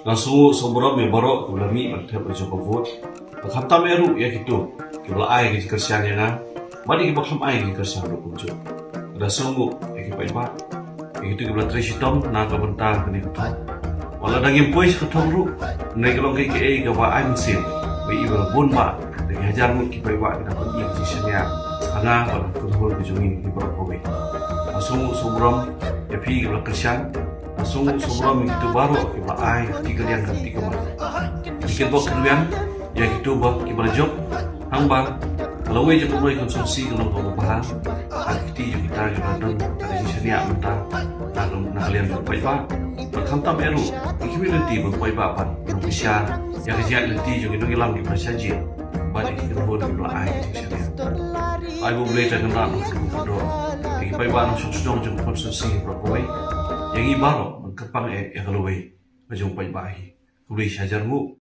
Langsung sobra me baro kula mi antep aja kavut. Khamta meru ya gitu. Kibla ai ki kersian ya na. Mari ki bakham ai ki kersian ro kunjo. Ada sunggu ya ki pai ba. Itu kibla tresitom na ka benta kini kutu. Wala daging pois kutong ru. Nai kalong ki ai ka ba ai msim. Bai ibra bun ba. Dagi hajar mu ki pai ba kita pun yang sisen ya. Ana wala kunhol ki jungi ki ba ko bai. Langsung sobra ya pi kibla kersian. Langsung sobra itu baru kita ai tiga liang kan tiga mal. Bikin bok kemudian ya itu bok kita job hangbar. Kalau wajib mulai konsumsi kalau kau bahan, aktif kita juga dong dari sini ya mentah. Kalau kalian berbaik pak, berkantam eru, ikut nanti berbaik pak pan, bisa ya kerja nanti juga dong hilang di persaji. Balik kita boleh kita ai di sini. Ai boleh jangan nak nunggu doa. Ikut baik pak nunggu sedang jumpa konsumsi berbaik. Yang ini baru mengkepang kalau baik, macam baik baik. Kulis hajarmu